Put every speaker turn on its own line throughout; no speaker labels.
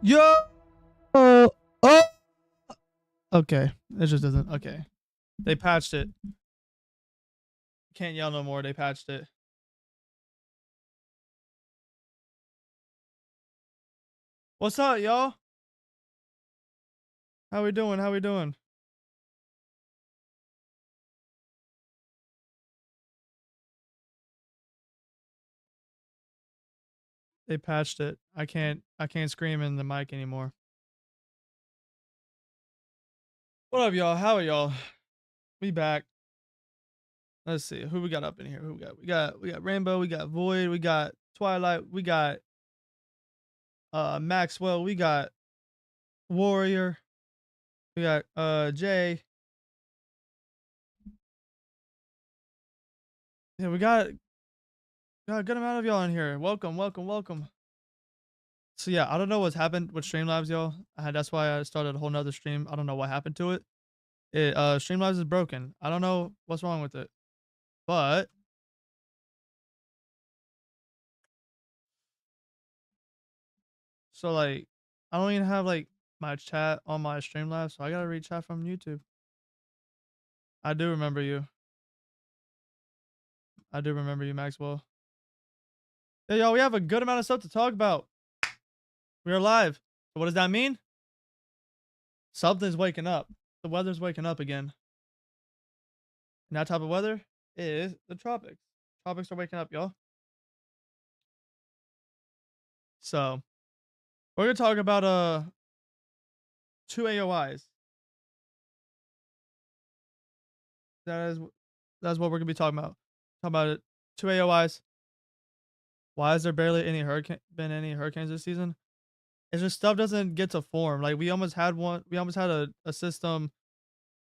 Yo. Oh. Okay. It just doesn't. Okay. They patched it. Can't yell no more. They patched it. What's up, y'all? How we doing? How we doing? They patched it. I can't scream in the mic anymore. What up, y'all? How are y'all? We back. Let's see who we got up in here. Who we got? We got Rainbow. We got Void. We got Twilight. We got Maxwell. We got Warrior. We got Jay. Yeah, we got a good amount of y'all in here. Welcome, welcome, welcome. So yeah, I don't know what's happened with Streamlabs, y'all. That's why I started a whole nother stream. I don't know what happened to it. Streamlabs is broken. I don't know what's wrong with it. But so like I don't even have like my chat on my Streamlabs, so I gotta read chat from YouTube. I do remember you. I do remember you, Maxwell. Yeah, y'all, we have a good amount of stuff to talk about. We are live. So what does that mean? Something's waking up. The weather's waking up again. And that type of weather is the tropics. Tropics are waking up, y'all. So we're gonna talk about 2 AOIs. That's what we're gonna be talking about. Talk about it. 2 AOIs. Why is there barely any hurricanes this season? It's just stuff doesn't get to form. Like we almost had one. We almost had a system,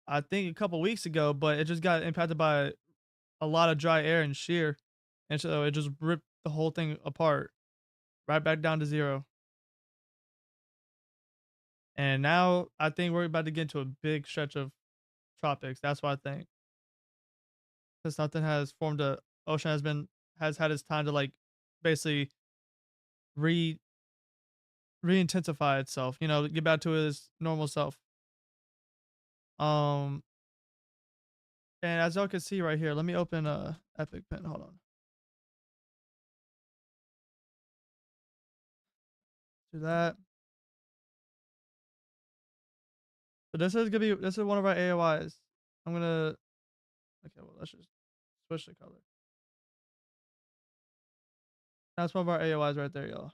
I think a couple weeks ago, but it just got impacted by a lot of dry air and shear, and so it just ripped the whole thing apart, right back down to zero. And now I think we're about to get into a big stretch of tropics. That's what I think. Because nothing has formed a ocean has had its time to like basically re intensify itself, get back to its normal self. Um and as y'all can see right here, let me open Epic Pen. Hold on. Do that. So this is one of our AOIs. I'm gonna okay, well let's just switch the color. That's one of our AOIs right there, y'all.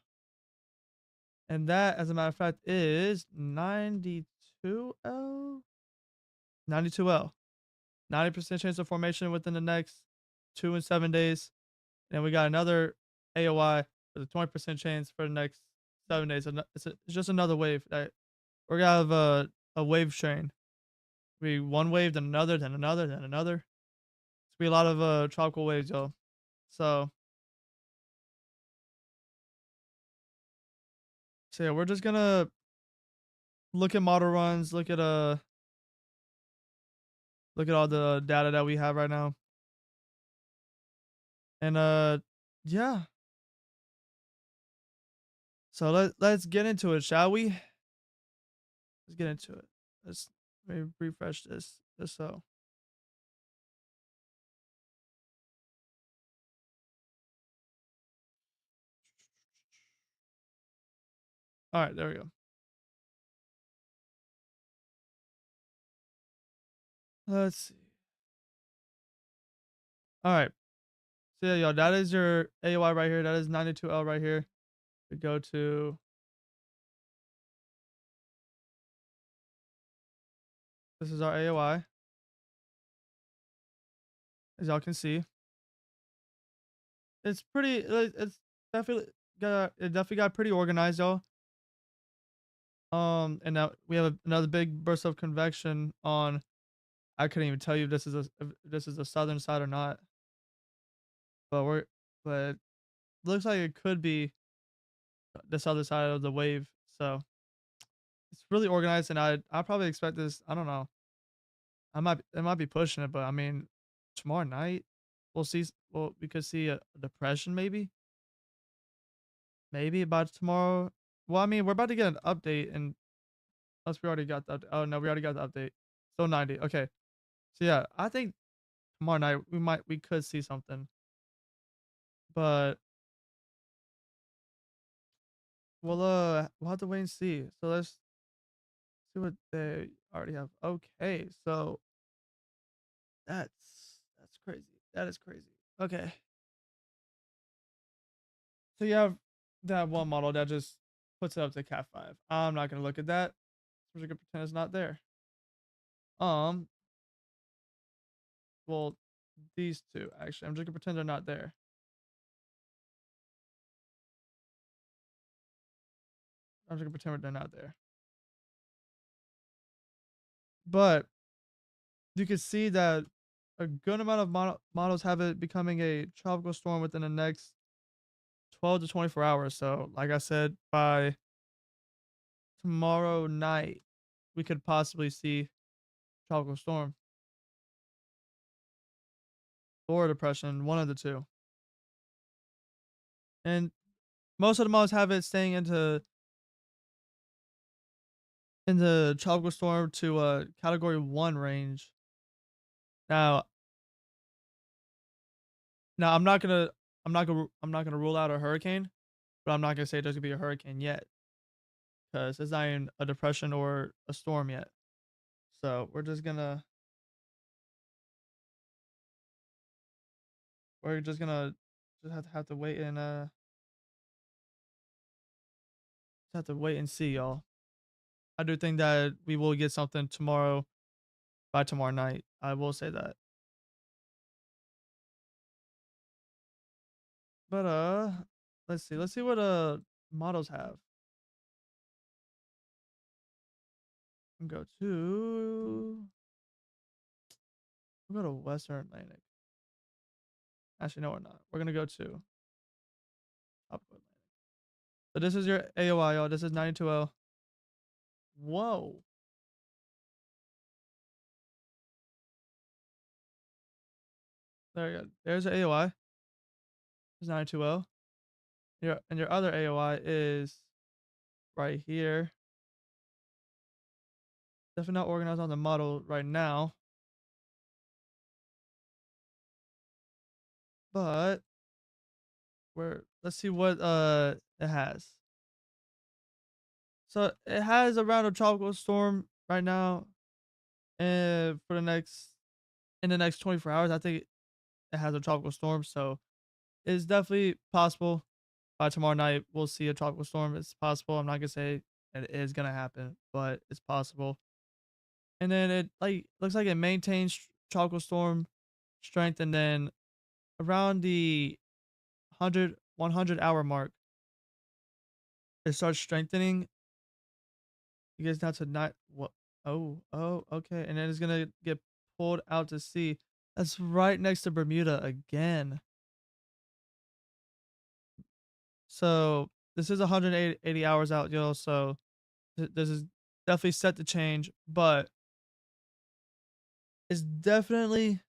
And that, as a matter of fact, is 92L? 92L. 90% chance of formation within the next 2 and 7 days. And we got another AOI with a 20% chance for the next 7 days. It's just another wave. We're gonna have a wave train. Be one wave, then another, then another, then another. It's gonna be a lot of tropical waves, y'all. So yeah, we're just gonna look at model runs, look at all the data that we have right now. And yeah. So let's get into it, shall we? Let's get into it. Let me refresh this. Just so. All right, there we go. Let's see. All right. So yeah, y'all, that is your AOI right here. That is 92L right here. We go to this is our AOI, as y'all can see. It's pretty. It's definitely got pretty organized, y'all. And now we have another big burst of convection on. I couldn't even tell you if this is the southern side or not, but looks like it could be this other side of the wave. So it's really organized, and I probably expect this. I don't know. I might be pushing it, but I mean, tomorrow night we'll see. Well, we could see a depression maybe by tomorrow. Well, I mean, we're about to get an update, and unless we already got the oh no, we already got the update. Still 90. Okay, so yeah, I think tomorrow night we could see something, but we'll have to wait and see. So let's see what they already have. Okay, so that's crazy. That is crazy. Okay. So you have that one model that just puts it up to Cat 5. I'm not gonna look at that. We're just gonna pretend it's not there. Um, well, these two actually. I'm just gonna pretend they're not there. I'm just gonna pretend they're not there. But you can see that a good amount of models have it becoming a tropical storm within the next 12 to 24 hours. So, like I said, by tomorrow night, we could possibly see tropical storm or depression, one of the two. And most of the models have it staying into tropical storm to category 1 range. Now, I'm not gonna rule out a hurricane, but I'm not gonna say there's gonna be a hurricane yet because it's not even a depression or a storm yet. So we're just gonna just have to wait and just have to wait and see, y'all. I do think that we will get something tomorrow by tomorrow night. I will say that. But let's see. Let's see what models have. Go to we'll go to Western Atlantic. Actually, no, we're not. We're gonna go to Tropical Atlantic. So this is your AOI, y'all. This is 92L. Whoa. There you go. There's your AOI. It's 92L. Your other AOI is right here. Definitely not organized on the model right now. But let's see what it has. So it has around a tropical storm right now, and for the next in the next 24 hours, I think it has a tropical storm. So it's definitely possible by tomorrow night we'll see a tropical storm. It's possible. I'm not gonna say it is gonna happen, but it's possible. And then it like looks like it maintains tropical storm strength, and then around the 100 hour mark, it starts strengthening. It gets down to not what? Oh, okay. And then it's gonna get pulled out to sea. That's right next to Bermuda again. So this is 180 hours out, yo. So this is definitely set to change, but it's definitely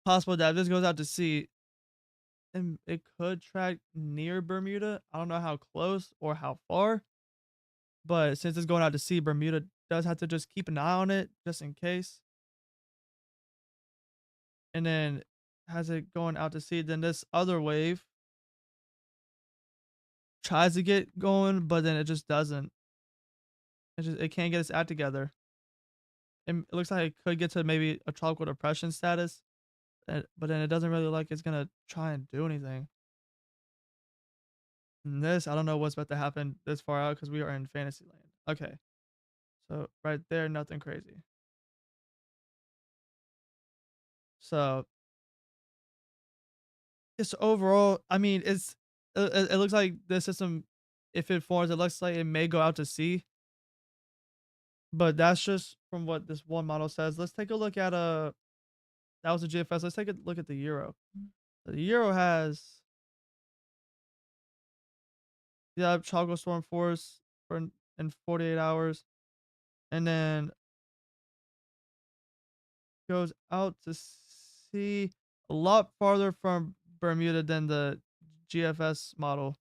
possible that if this goes out to sea, and it could track near Bermuda. I don't know how close or how far, but since it's going out to sea, Bermuda does have to just keep an eye on it just in case. And then has it going out to sea, then this other wave tries to get going, but then it just doesn't. It can't get its act together. And it looks like it could get to maybe a tropical depression status, but then it doesn't really like it's gonna try and do anything. And this, I don't know what's about to happen this far out because we are in fantasy land. Okay, so right there, nothing crazy. So just overall, I mean, it looks like the system, if it forms, it looks like it may go out to sea, but that's just from what this one model says. Let's take a look at that was a GFS. Let's take a look at the Euro. The Euro has tropical storm force in 48 hours, and then goes out to sea a lot farther from Bermuda than the GFS model.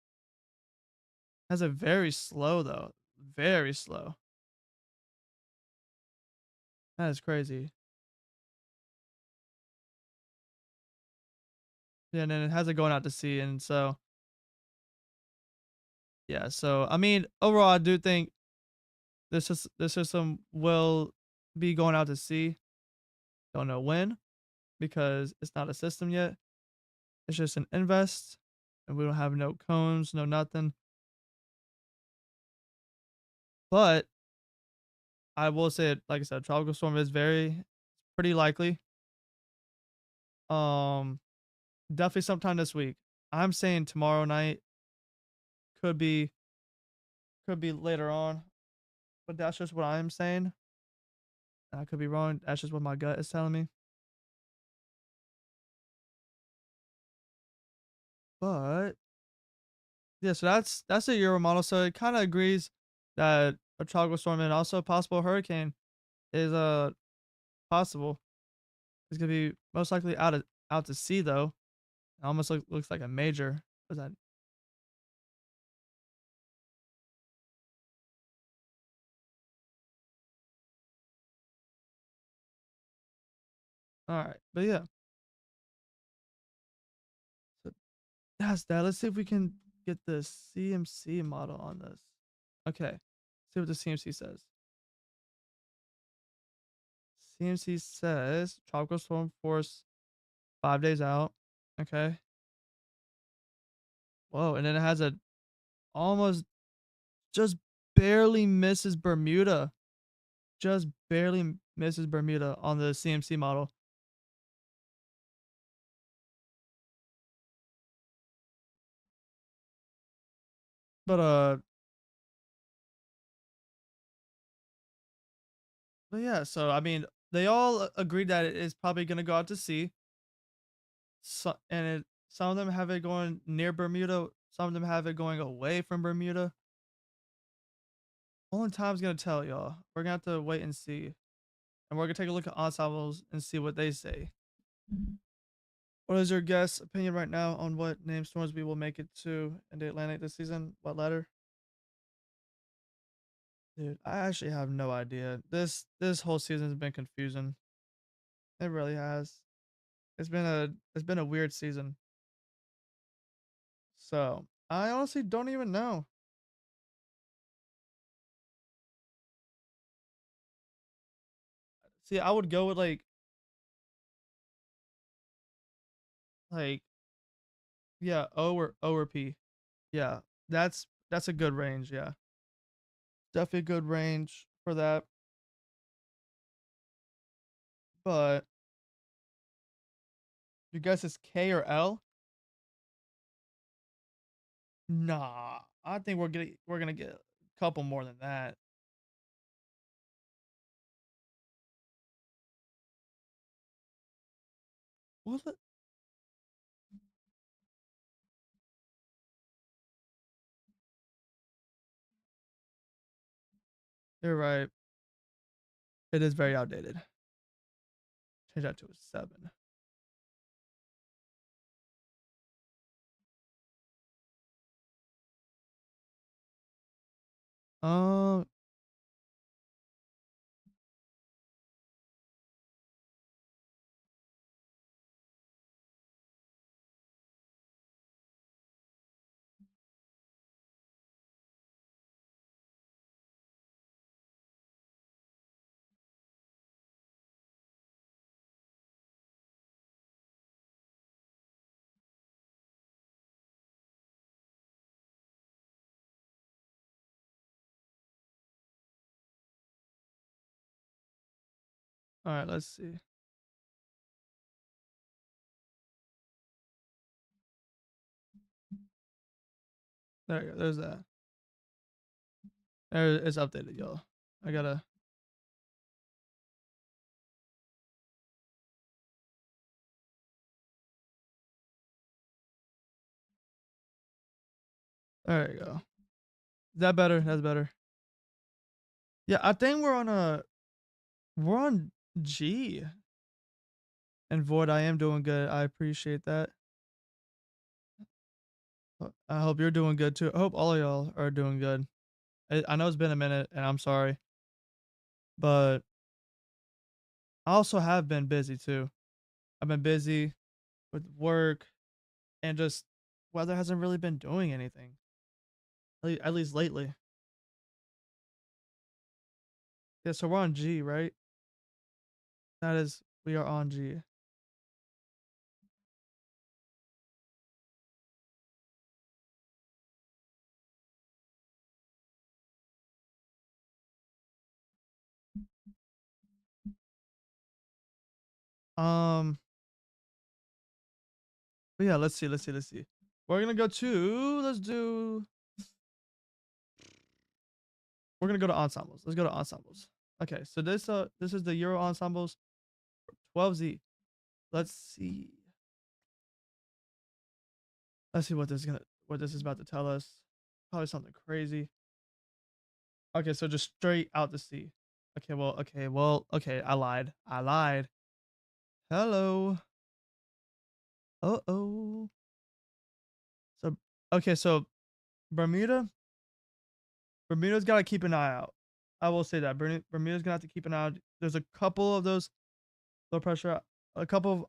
Has it very slow though, very slow. That is crazy. Yeah, and then it has it going out to sea, and so yeah. So I mean, overall, I do think this system will be going out to sea. Don't know when because it's not a system yet. It's just an invest, and we don't have no cones, no nothing. But I will say, it, like I said, tropical storm is pretty likely. Um, Definitely sometime this week. I'm saying tomorrow night could be could be later on, but that's just what I'm saying. I could be wrong. That's just what my gut is telling me. But yeah, so that's a Euro model. So it kind of agrees that a tropical storm and also a possible hurricane is possible. It's gonna be most likely out to sea though. It almost looks like a major. Was that all right? But yeah, so that's that. Let's see if we can get the CMC model on this. Okay, see what the CMC says. CMC says tropical storm force 5 days out. Okay. Whoa, and then it has a almost just barely misses Bermuda. Just barely misses Bermuda on the CMC model. But but yeah, so I mean, they all agreed that it is probably gonna go out to sea. So, some of them have it going near Bermuda. Some of them have it going away from Bermuda. Only time's gonna tell, y'all. We're gonna have to wait and see, and we're gonna take a look at ensembles and see what they say. What is your guess opinion right now on what name storms we will make it to in the Atlantic this season? What letter? Dude, I actually have no idea. This whole season has been confusing. It really has. It's been a weird season. So I honestly don't even know. See, I would go with like yeah, O or P. Yeah, that's a good range. Yeah, definitely a good range for that. But you guess it's K or L? Nah, I think we're gonna get a couple more than that. Was it? You're right. It is very outdated. Change that to a 7. Um, all right, let's see. There you go. There's that. There it's updated, y'all. I gotta. There you go. Is that better? That's better. Yeah, I think we're on G. And Void, I am doing good. I appreciate that. I hope you're doing good too. I hope all of y'all are doing good. I know it's been a minute, and I'm sorry, but I also have been busy too. I've been busy with work and just weather hasn't really been doing anything. At least lately. Yeah, so we're on G, right? That is, we are on G. Um, but yeah, let's see. We're gonna go to let's do. We're gonna go to ensembles. Let's go to ensembles. Okay, so this is the Euro ensembles 12Z. Let's see. Let's see what this is about to tell us. Probably something crazy. Okay, so just straight out to sea. Okay, I lied. I lied. Hello. Uh-oh. So okay, so Bermuda, Bermuda's got to keep an eye out. I will say that Bermuda's gonna have to keep an eye out. There's a couple of those low pressure, a couple of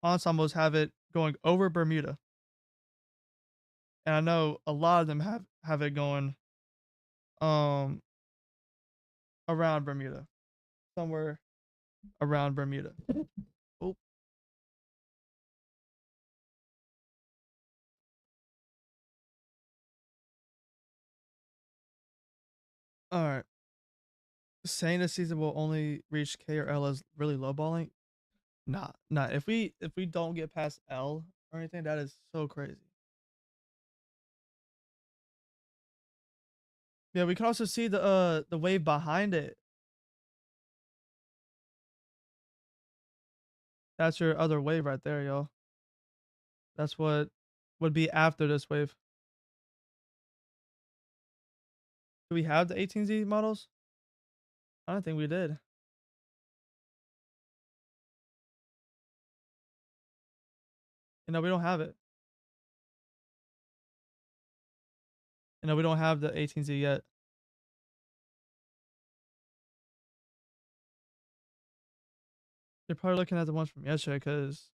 ensembles have it going over Bermuda, and I know a lot of them have it going um around Bermuda, somewhere around Bermuda. Oh, all right. Saying this season will only reach K or L is really lowballing. Nah, nah. If we don't get past L or anything, that is so crazy. Yeah, we can also see the wave behind it. That's your other wave right there, yo. That's what would be after this wave. Do we have the 18Z models? I don't think we did. You know, we don't have it. You know, we don't have the 18Z yet. You're probably looking at the ones from yesterday because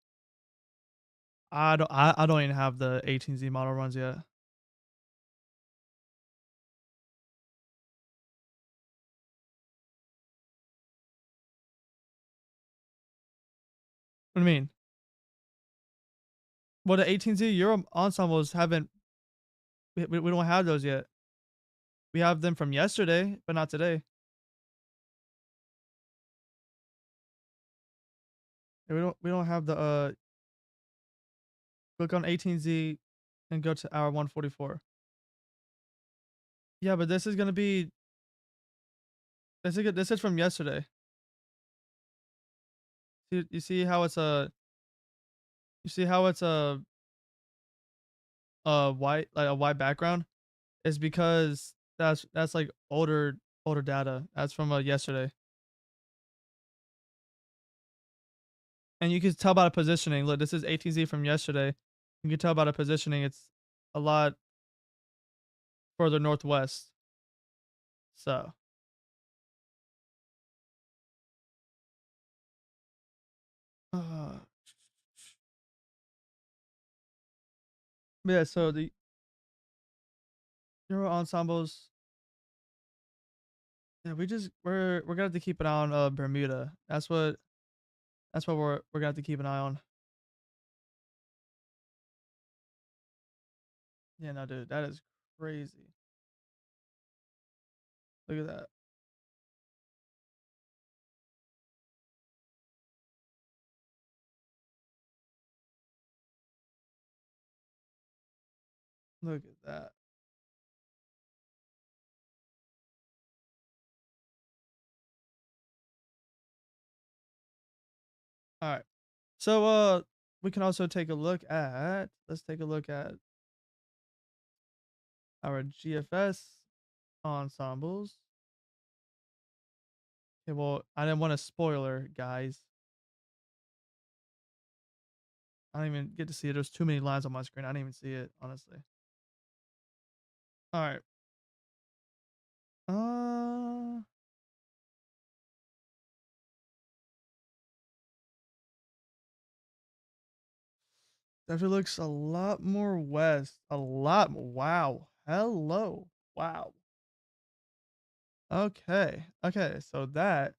I don't even have the 18Z model runs yet. What do you mean? Well, the 18Z Euro ensembles haven't. We don't have those yet. We have them from yesterday, but not today. We don't have the click on 18Z and go to hour 144. Yeah, but this is gonna be this is from yesterday. You see how it's a you see how it's a white like a white background? Is because that's like older data. That's from yesterday. And you can tell by the positioning. Look, this is 18Z from yesterday. You can tell by the positioning it's a lot further northwest. So, uh, yeah, so the Euro ensembles, yeah, we're gonna have to keep an eye on Bermuda. That's what we're gonna have to keep an eye on. Yeah, no, dude, that is crazy. Look at that. Look at that. All right. So we can also take a look at let's take a look at our GFS ensembles. Okay, well, I didn't want a spoiler, guys. I don't even get to see it. There's too many lines on my screen. I didn't even see it, honestly. All right. Uh, definitely looks a lot more west. A lot. Wow. Hello. Wow. Okay. Okay. So that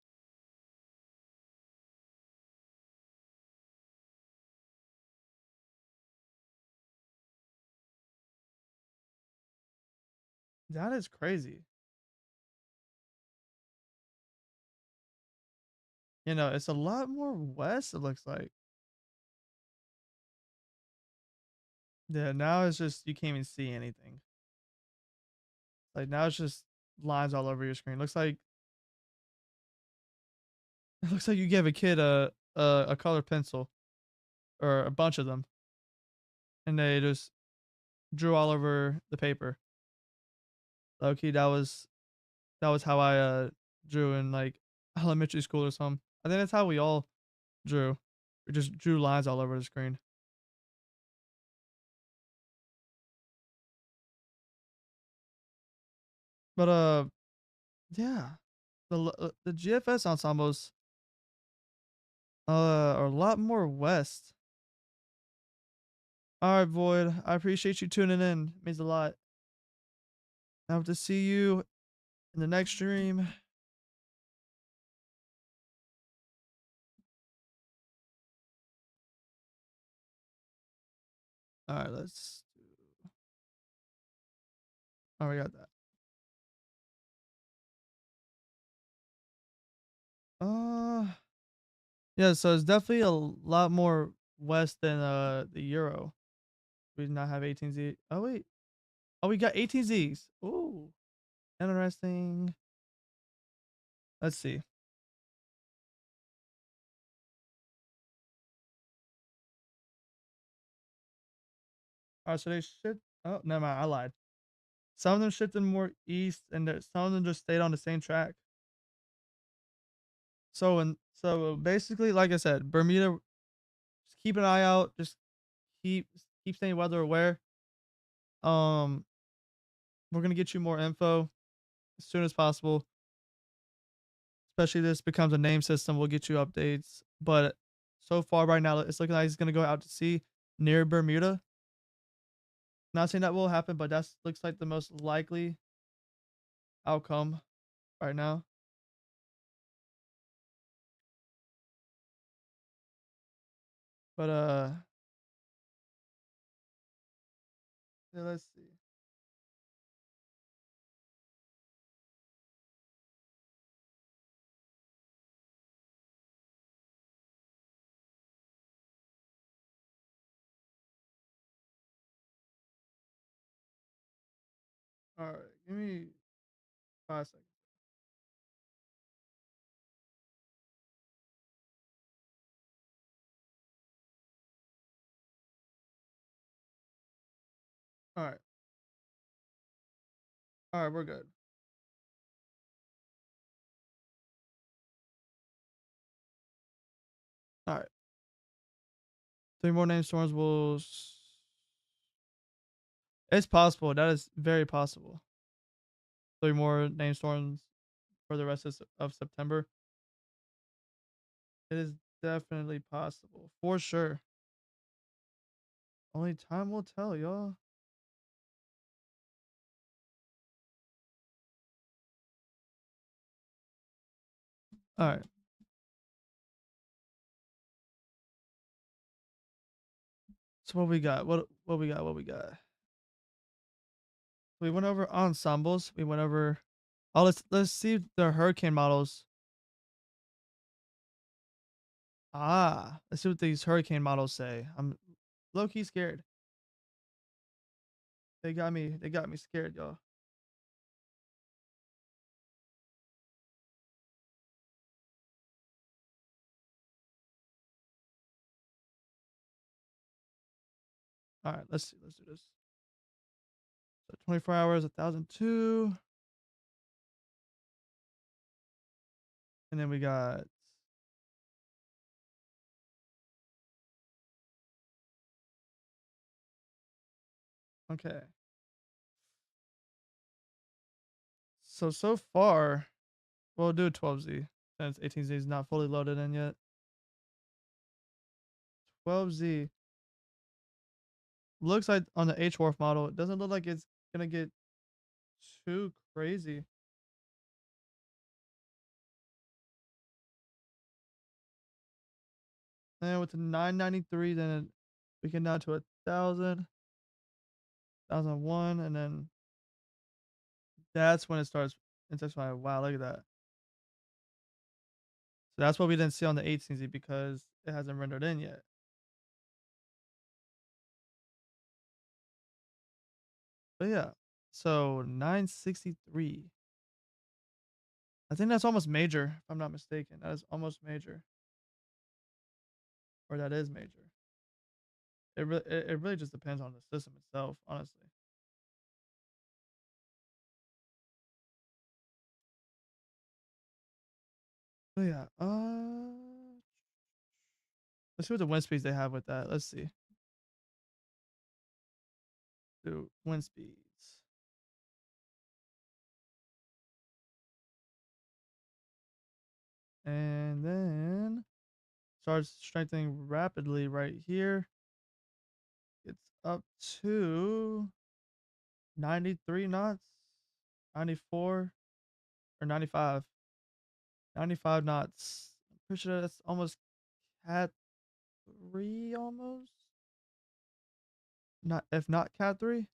is crazy. It's a lot more west. It looks like. Yeah. Now it's just you can't even see anything. Like now it's just lines all over your screen. Looks like it looks like you gave a kid a colored pencil or a bunch of them, and they just drew all over the paper. Okay, that was how I drew in like elementary school or something. I think that's how we all drew. We just drew lines all over the screen. But yeah, the GFS ensembles are a lot more west. All right, Void. I appreciate you tuning in. It means a lot. I hope to see you in the next stream. All right, let's. Oh, we got that. Uh, yeah. So it's definitely a lot more west than the Euro. We did not have 18Z. Oh wait. Oh, we got 18Zs. Ooh, interesting. Let's see. All right, so they shipped. Oh, never mind. I lied. Some of them shifted more east, and some of them just stayed on the same track. So basically, like I said, Bermuda. Just keep an eye out. Just keep keep staying weather aware. Um, we're gonna get you more info as soon as possible. Especially if this becomes a name system, we'll get you updates. But so far, right now, it's looking like it's gonna go out to sea near Bermuda. Not saying that will happen, but that looks like the most likely outcome right now. But yeah, let's see. All right, give me 5 seconds. All right, all right, we're good. All right, three more name storms will. It's possible. That is very possible. Three more name storms for the rest of September. It is definitely possible, for sure. Only time will tell, y'all. All right. So what we got? What we got? What we got? We went over ensembles. We went over. Oh, let's see the hurricane models. Let's see what these hurricane models say. I'm low key scared. They got me. They got me scared, y'all. All right. Let's see. Let's do this. So 24 hours, 1,002, and then we got. Okay. So far, we'll do 12Z since 18Z is not fully loaded in yet. 12Z looks like on the H Wharf model, it doesn't look like it's gonna get too crazy. And with the 993, then we can down to 1,000, 1,001, and then that's when it starts intensifying. Wow, look at that. So that's what we didn't see on the 18Z because it hasn't rendered in yet. But yeah, so 963. I think that's almost major, if I'm not mistaken. That is almost major, or that is major. It really just depends on the system itself, honestly. But yeah, let's see what the wind speeds they have with that. Let's see. Do wind speeds. And then starts strengthening rapidly right here. It's up to 93 knots, 94 or 95. 95 knots. I'm pretty sure that's almost cat 3 almost. Not if not cat 3.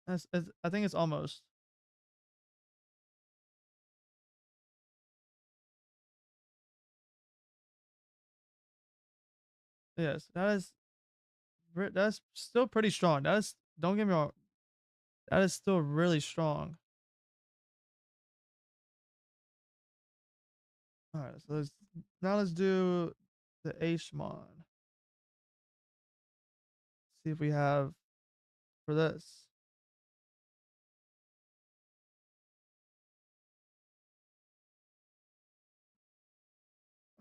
I think it's almost. Yes, that's still pretty strong. That's don't get me wrong. That is still really strong. All right, so let's do the HMON. See if we have for this.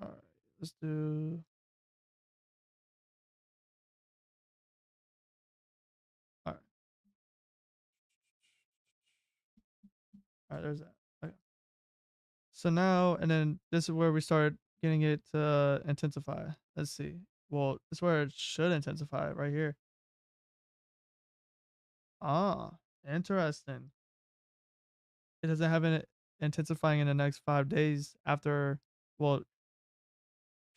All right, let's do. All right, all right. There's that. Okay. So now, and then this is where we start getting it to intensify. Let's see. Well, this is where it should intensify right here. Ah, interesting. It doesn't have it intensifying in the next 5 days after. Well,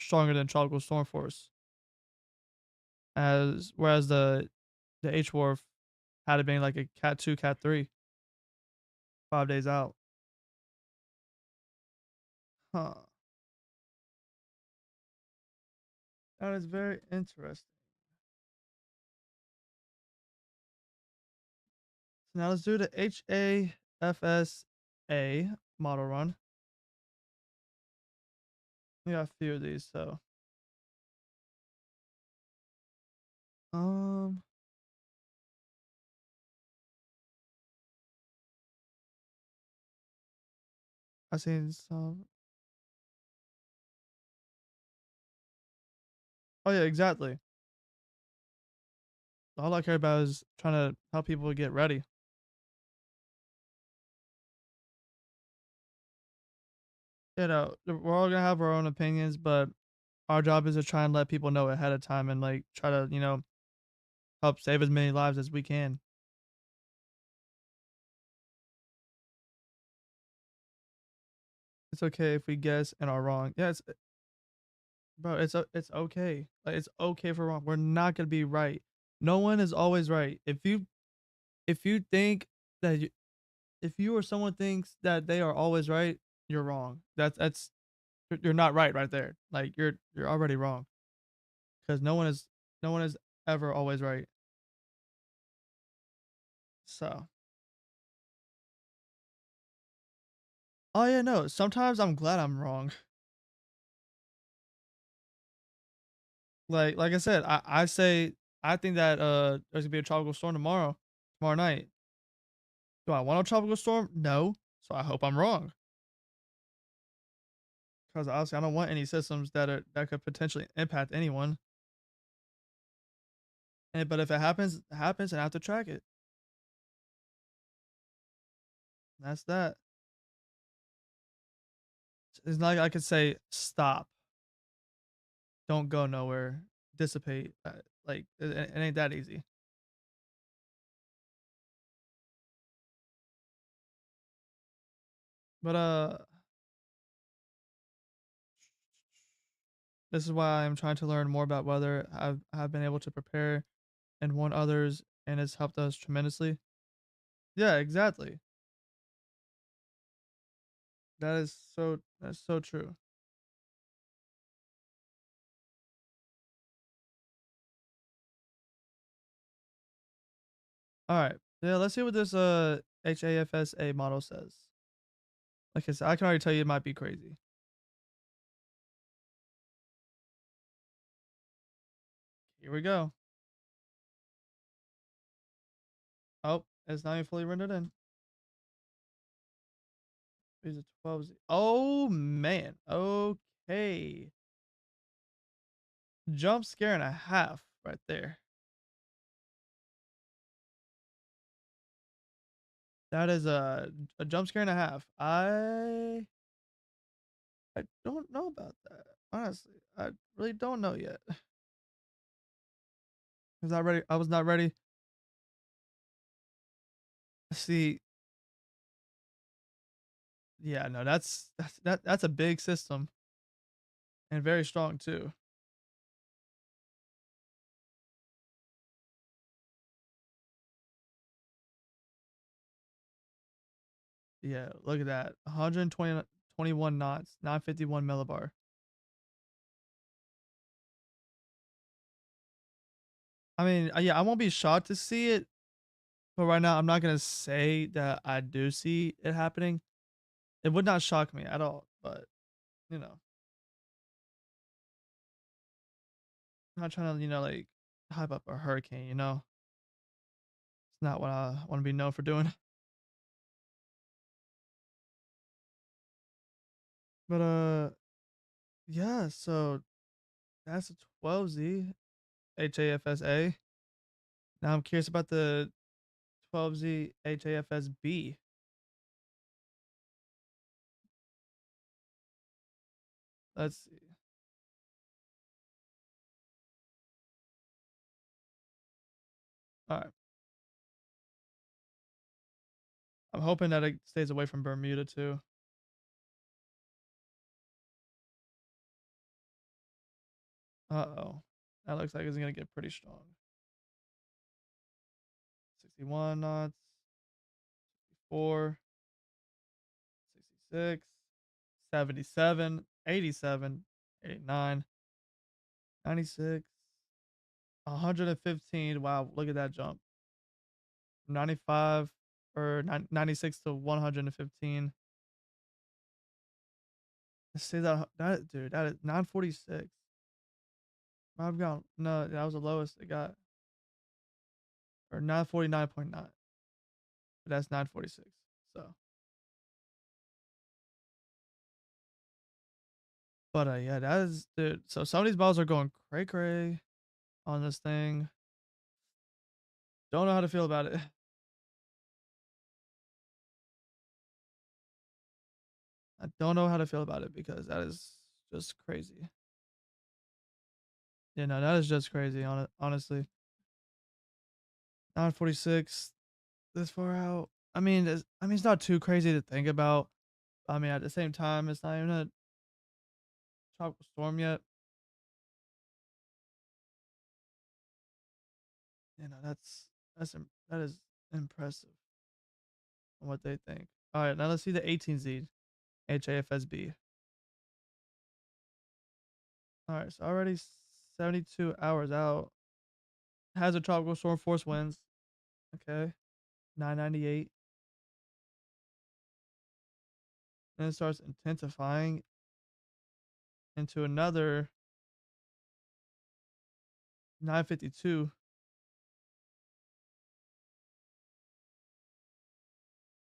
stronger than tropical storm force. As whereas the H Wharf had it being like a Cat 2, Cat 3, 5 days out. Huh. That is very interesting. So now let's do the HAFSA model run. We got a few of these, so um I seen some. Oh yeah, exactly. All I care about is trying to help people get ready. We're all gonna have our own opinions, but our job is to try and let people know ahead of time and like try to, help save as many lives as we can. It's okay if we guess and are wrong. Yeah, bro, it's okay. Like it's okay if we're wrong. We're not gonna be right. No one is always right. If you think that if you or someone thinks that they are always right, you're wrong. That's you're not right there. Like you're already wrong because no one is ever always right. So, oh yeah, no. Sometimes I'm glad I'm wrong. Like I said, I say I think that there's gonna be a tropical storm tomorrow night. Do I want a tropical storm? No. So I hope I'm wrong. Because obviously I don't want any systems that could potentially impact anyone. But if it happens, it happens, and I have to track it. That's that. It's not like I could say stop, don't go nowhere, dissipate. Like it ain't that easy. But this is why I'm trying to learn more about weather. I've been able to prepare and warn others, and it's helped us tremendously. Yeah, exactly. That's so true. All right. Yeah, let's see what this HAFSA model says. Like I said, I can already tell you it might be crazy. Here we go. Oh, it's not even fully rendered in. Here's a 12Z. Oh man. Okay. Jump scare and a half right there. That is a jump scare and a half. I don't know about that. Honestly, I really don't know yet. I was not ready. See, yeah, no, that's a big system and very strong too. Yeah, look at that. 120 knots, 951 millibar. I mean, yeah, I won't be shocked to see it, but right now I'm not gonna say that I do see it happening. It would not shock me at all, but you know, I'm not trying to, like hype up a hurricane. It's not what I want to be known for doing. But yeah, so that's a 12Z HAFSA. Now I'm curious about the 12Z HAFSB. Let's see. All right. I'm hoping that it stays away from Bermuda too. Uh-oh. That looks like it's gonna get pretty strong. 61 knots, 4, 66, 77, 87, 89, 96, 115. Wow, look at that jump. 95 or 96 to 115. Let's see that dude, that is 946. I've gone no, that was the lowest it got. Or 949.9. But that's 946. So but yeah, that is dude. So some of these balls are going cray cray on this thing. Don't know how to feel about it. I don't know how to feel about it because that is just crazy. You know, that is just crazy on it, honestly. 946 this far out. It's not too crazy to think about. I mean, at the same time, it's not even a tropical storm yet. You know, that is impressive on what they think. All right, now let's see the 18 seed HAFSB. All right, so already 72 hours out. Has a tropical storm force winds. Okay, 998. Then it starts intensifying into another 952.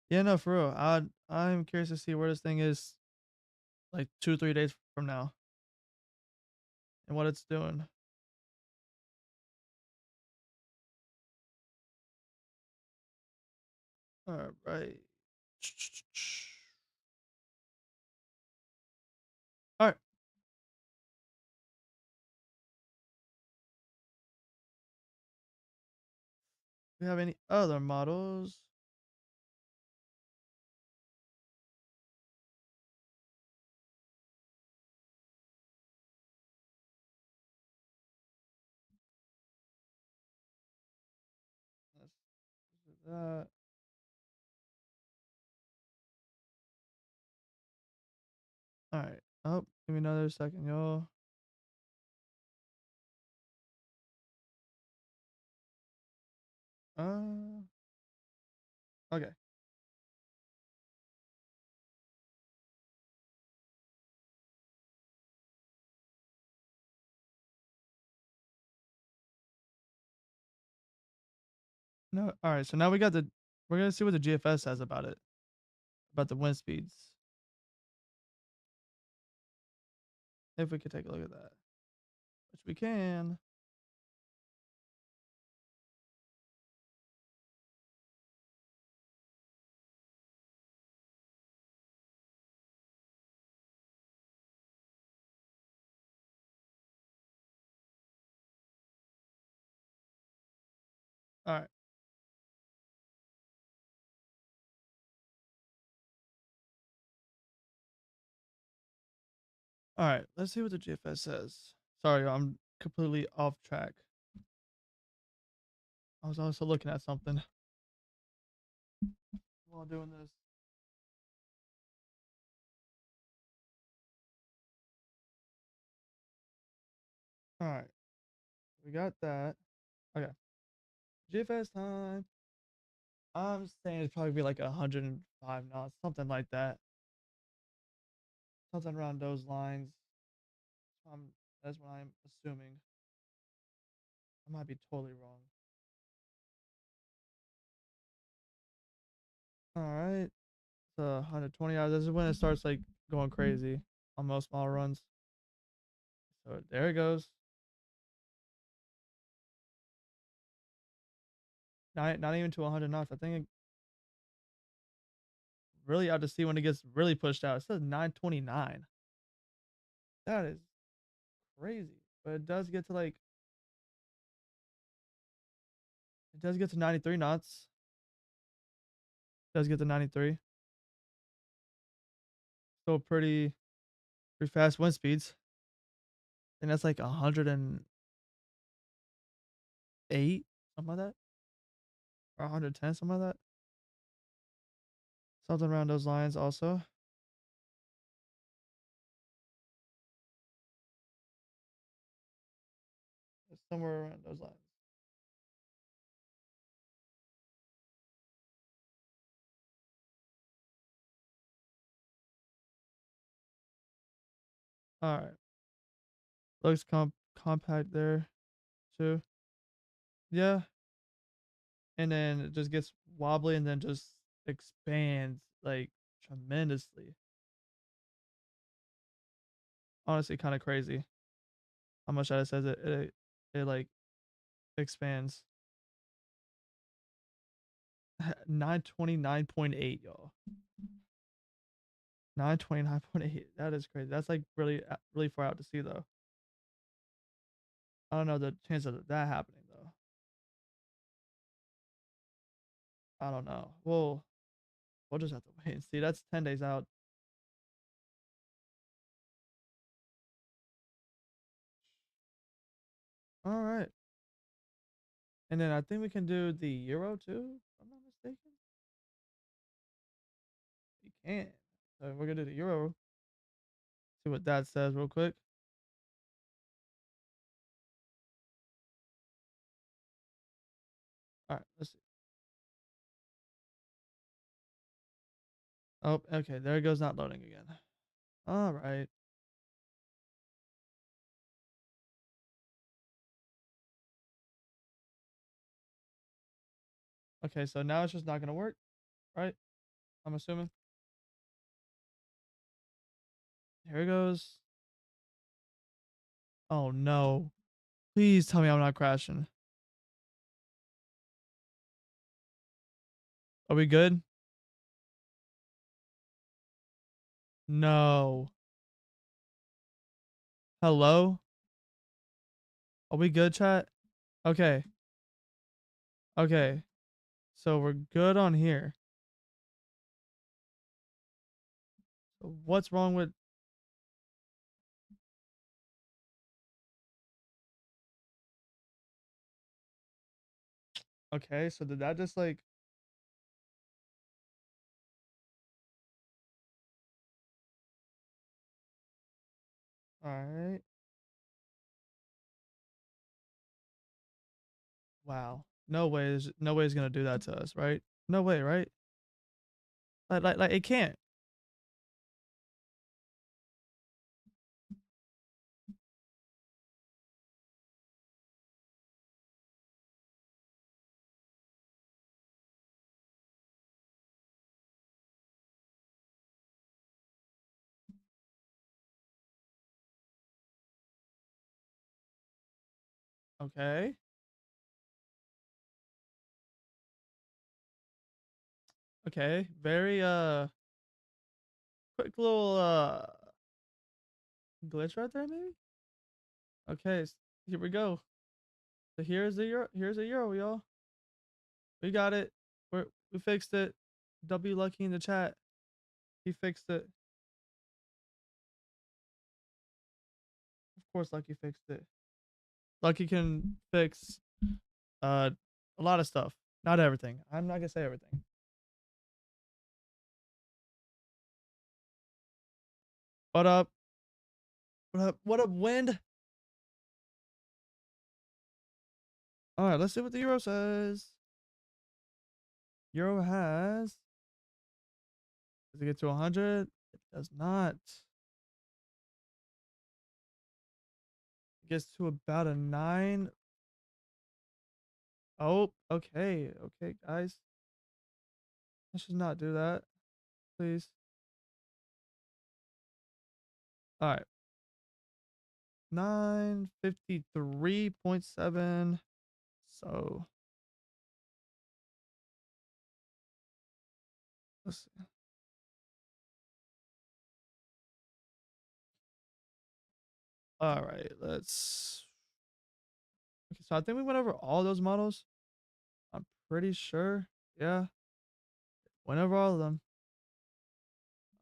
Yeah, no, for real. I'm curious to see where this thing is like 2 3 days from now and what it's doing. All right. All right. We have any other models? Let's do that. All right. Oh, give me another second, y'all. Okay. No. All right. So now we're gonna see what the GFS says about the wind speeds. If we could take a look at that, which we can. All right. All right. Let's see what the GFS says. Sorry, I'm completely off track. I was also looking at something while doing this. All right. We got that. Okay. GFS time. I'm saying it'd probably be like 105 knots, something like that. Something around those lines. Um, that's what I'm assuming. I might be totally wrong. All right. So 120 hours. This is when it starts like going crazy on most small runs. So there it goes. Not even to 100 knots. I think it really out to see when it gets really pushed out. It says 929. That is crazy. But it does get to 93 knots. It does get to 93. Still pretty fast wind speeds. think that's like 108, something like that, or 110, something like that. Something around those lines also. Somewhere around those lines. All right. Looks compact there too. Yeah. And then it just gets wobbly and then just expands like tremendously. Honestly, kind of crazy how much that it says it like expands. 929.8, y'all. 929.8. That is crazy. That's like really far out to sea though. I don't know the chance of that happening though. I don't know. We'll just have to wait and see. That's 10 days out. All right. And then I think we can do the Euro too, if I'm not mistaken. We can. So we're gonna do the Euro. See what that says real quick. All right, let's see. Oh, okay. There it goes, not loading again. All right. Okay, so now it's just not gonna work, right? I'm assuming. Here it goes. Oh no. Please tell me I'm not crashing. Are we good? No. Hello? Are we good, chat? Okay. Okay. So we're good on here. So what's wrong with Okay, so did that just like Alright. Wow. No way is gonna do that to us, right? No way, right? Like it can't. Okay. Okay. Very quick little glitch right there, maybe? Okay, here we go. So here's a euro, y'all. We got it. We fixed it. W Lucky in the chat. He fixed it. Of course Lucky fixed it. Lucky can fix uh a lot of stuff. Not everything. I'm not gonna say everything. What up? What up? What up, wind? Alright, let's see what the euro says. Euro has does it get to 100? It does not. It gets to about a 9. Oh, okay. Okay, guys. Let's just not do that, please. All right. 953.7. So let's see. All right, let's okay, so I think we went over all those models. I'm pretty sure. Yeah. Went over all of them.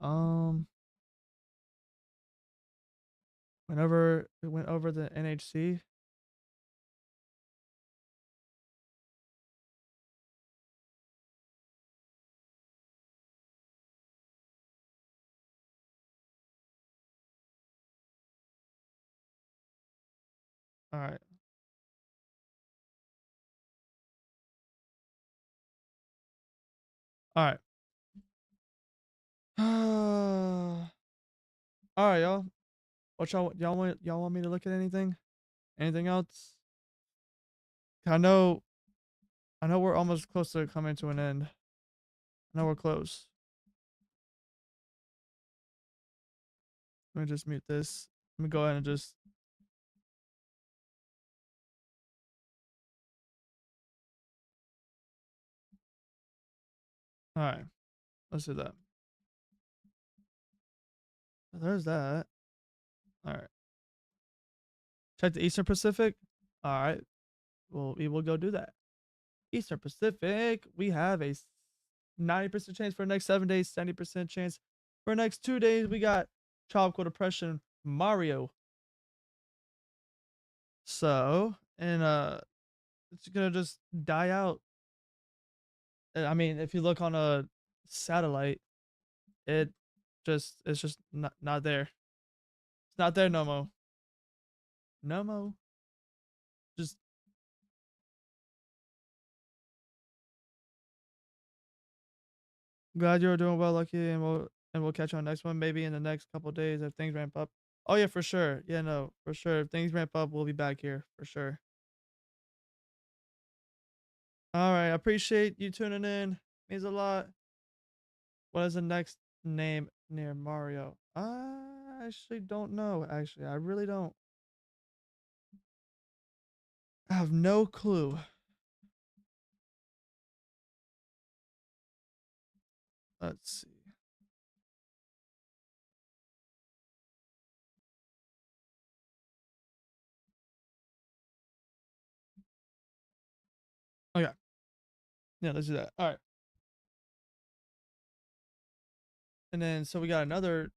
Um Whenever we went over the NHC. All right. All right. All right, y'all. What y'all want me to look at anything? Anything else? I know we're almost close to coming to an end. I know we're close. Let me just mute this. Let me go ahead and just. All right. Let's do that. There's that. All right. Check the Eastern Pacific. All right. Well, we will go do that. Eastern Pacific. We have a 90% chance for the next 7 days. 70% chance for the next 2 days. We got Tropical Depression Mario. So, and it's gonna just die out. I mean, if you look on a satellite, it it's just not there. It's not there no more. No more. Just glad you're doing well, Lucky, and we'll catch you on the next one. Maybe in the next couple days if things ramp up. Oh yeah, for sure. Yeah, no, for sure. If things ramp up, we'll be back here for sure. All right, I appreciate you tuning in. Means a lot. What is the next name near Mario? I actually don't know. Actually, I really don't. I have no clue. Let's see. Okay. Yeah, let's do that. All right. And then so we got another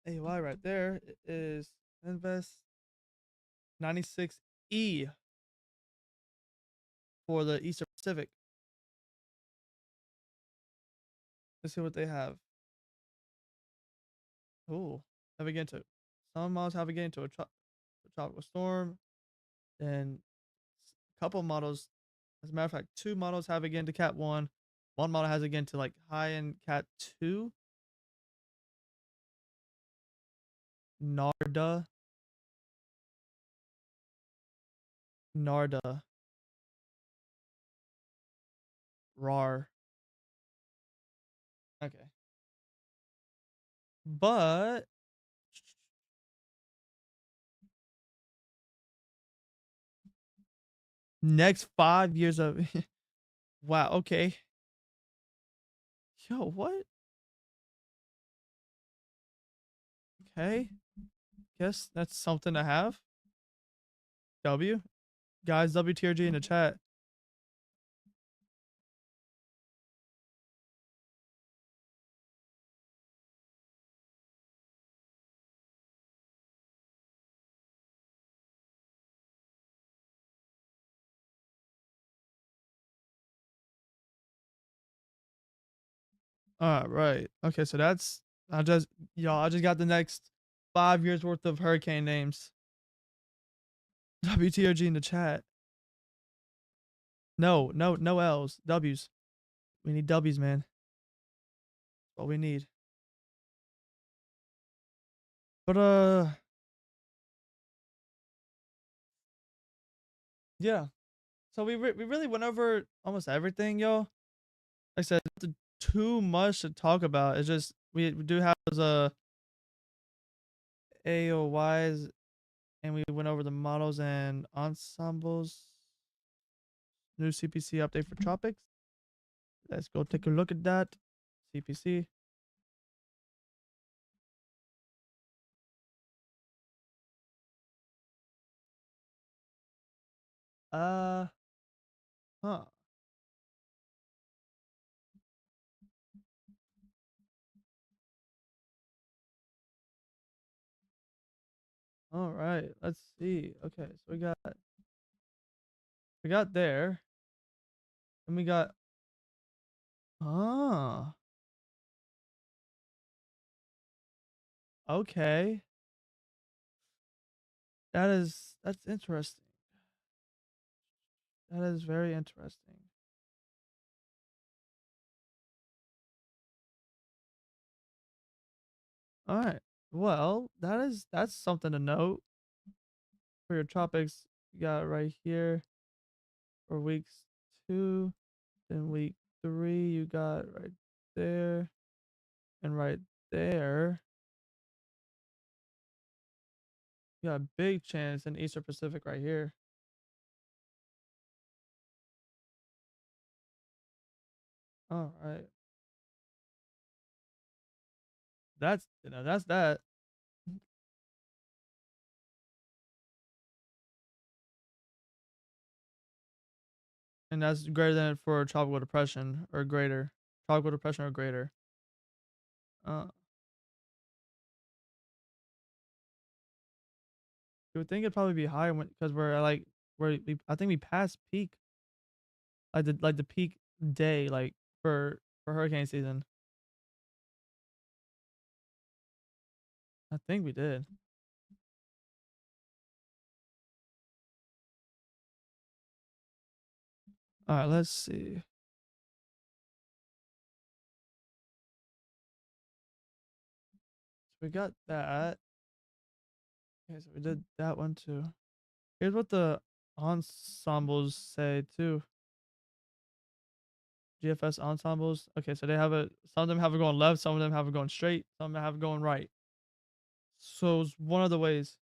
AOI right there. It is Invest 96E for the Eastern Pacific. Let's see what they have. Oh, have again to some models have again to a tropical storm. Then a couple models, as a matter of fact, two models have again to Cat 1. One model has again to like high end Cat 2. Narda. Narda. RAR. Okay. But next 5 years of wow, okay. Yo, what? Okay. Guess that's something to have. W. Guys, WTRG in the chat. All right. Okay, so that's I just y'all, I just got the next 5 years worth of hurricane names. WTRG in the chat. No, no, no L's. W's. We need W's, man. That's what we need. But yeah. So we really went over almost everything, yo. Like I said, too much to talk about. It's just we do have those AOYs, and we went over the models and ensembles. New CPC update for Tropics. Let's go take a look at that. CPC. Uh, huh. All right, let's see. Okay, so we got there, and we got ah okay. That's interesting. That is very interesting. All right. Well, that's something to note for your tropics. You got right here for weeks 2, then week 3 you got right there and right there. You got a big chance in Eastern Pacific right here. All right. That's that. And that's greater than for tropical depression or greater. Tropical depression or greater. Uh, you would think it'd probably be higher because we're like I think we passed peak like the peak day like for hurricane season. I think we did. All right, let's see. So we got that. Okay, so we did that one too. Here's what the ensembles say too. GFS ensembles. Okay, so they have a some of them have it going left, some of them have it going straight, some of them have it going right. So it's one of the ways.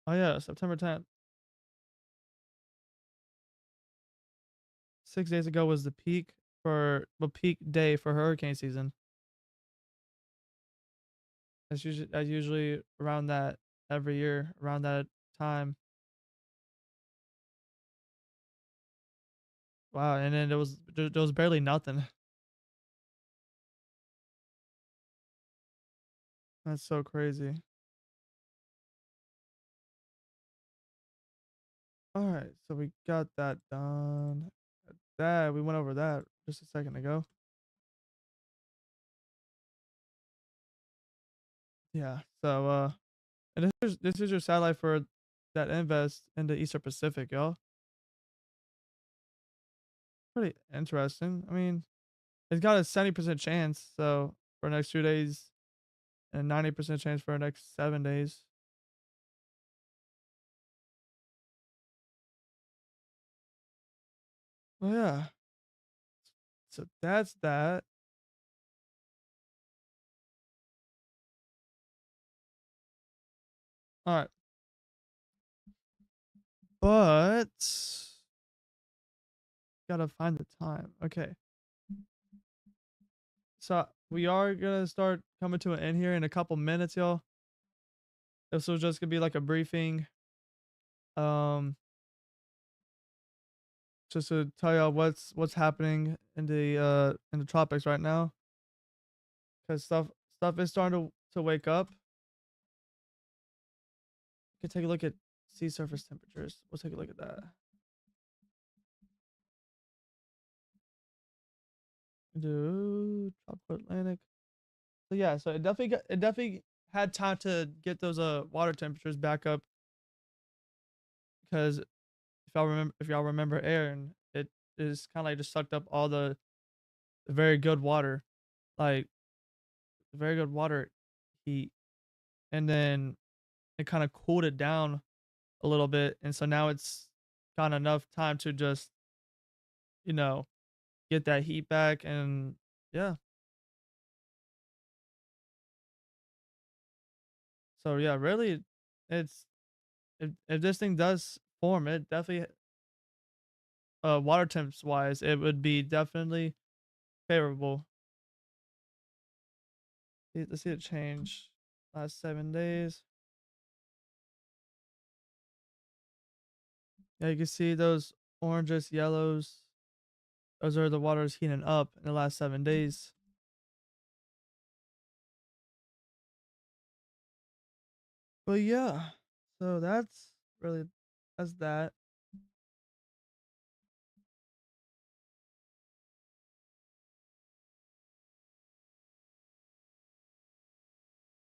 Oh yeah, September 10th. 6 days ago was the peak day for hurricane season. That's usually around that every year, around that time. Wow, and then there was barely nothing. That's so crazy. All right, so we got that done. That we went over that just a second ago. Yeah. So and this is your satellite for that invest in the Eastern Pacific, y'all. Pretty interesting. I mean, it's got a 70% chance, so for the next 2 days and 90% chance for the next 7 days. Well, yeah. So that's that. All right. But gotta find the time. Okay. So we are gonna start coming to an end here in a couple minutes, y'all. This was just gonna be like a briefing. Um, just to tell y'all what's happening in the tropics right now. Cause stuff is starting to wake up. We can take a look at sea surface temperatures. We'll take a look at that. Do tropical Atlantic. So yeah, so it definitely had time to get those water temperatures back up because if y'all remember Aaron, it is kind of like just sucked up all the very good water, like very good water heat, and then it kind of cooled it down a little bit, and so now it's got enough time to just you know get that heat back, and yeah, so yeah, really, it's if this thing does form, it definitely water temps wise, it would be definitely favorable. Let's see it change last 7 days. Yeah, you can see those oranges, yellows. Those are the waters heating up in the last 7 days. But yeah, so that's that.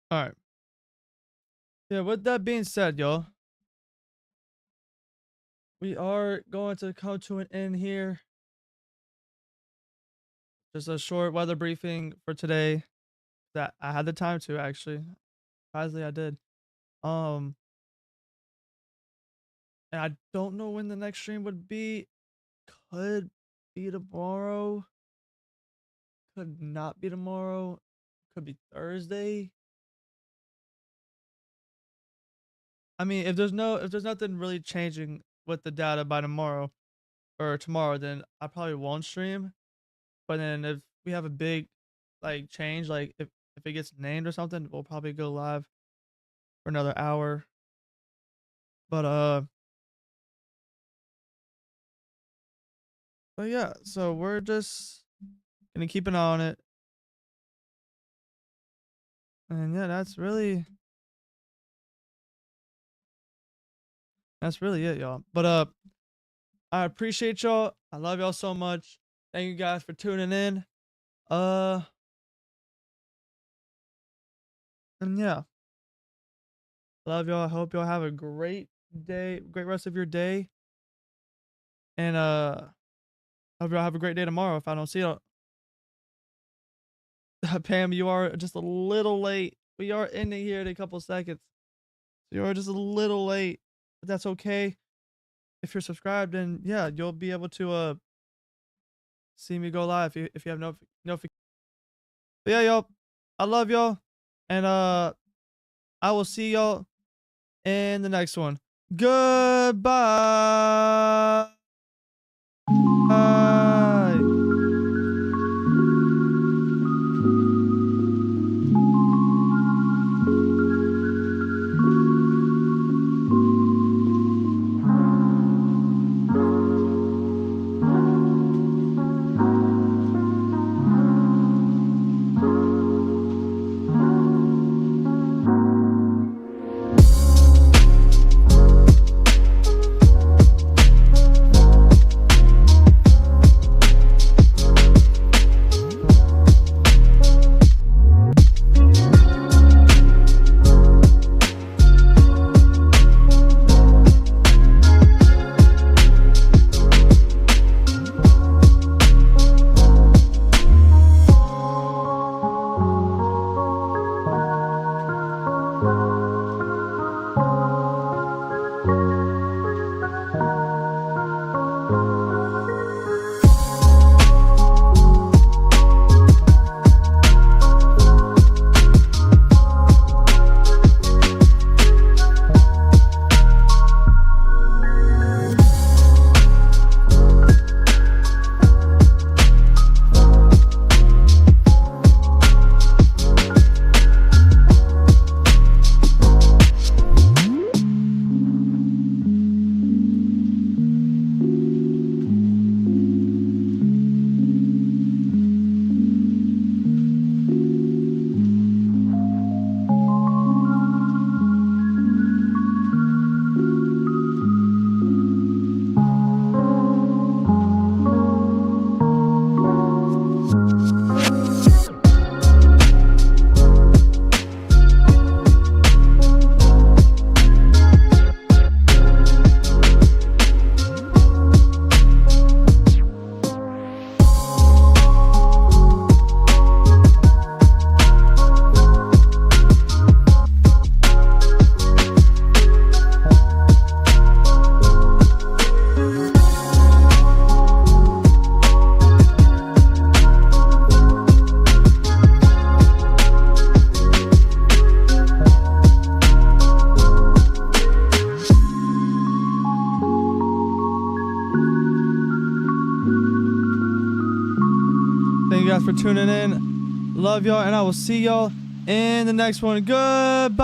All right. Yeah, with that being said, y'all, we are going to come to an end here. Just a short weather briefing for today that I had the time to actually. Surprisingly, I did. Um, and I don't know when the next stream would be. Could be tomorrow. Could not be tomorrow. Could be Thursday. I mean, if there's nothing really changing with the data by tomorrow or tomorrow, then I probably won't stream. But then if we have a big like change, like if it gets named or something, we'll probably go live for another hour. But but yeah, so we're just gonna keep an eye on it. And yeah, that's really it, y'all. But I appreciate y'all. I love y'all so much. Thank you guys for tuning in. Uh and yeah. Love y'all. I hope y'all have a great day, great rest of your day. And hope y'all have a great day tomorrow if I don't see y'all. Pam, you are just a little late. We are ending here in a couple seconds. So you are just a little late. But that's okay. If you're subscribed, then yeah, you'll be able to see me go live if you have no notification. But yeah, y'all. I love y'all. And I will see y'all in the next one. Goodbye. Thank you guys for tuning in. Love y'all, and I will see y'all in the next one. Goodbye.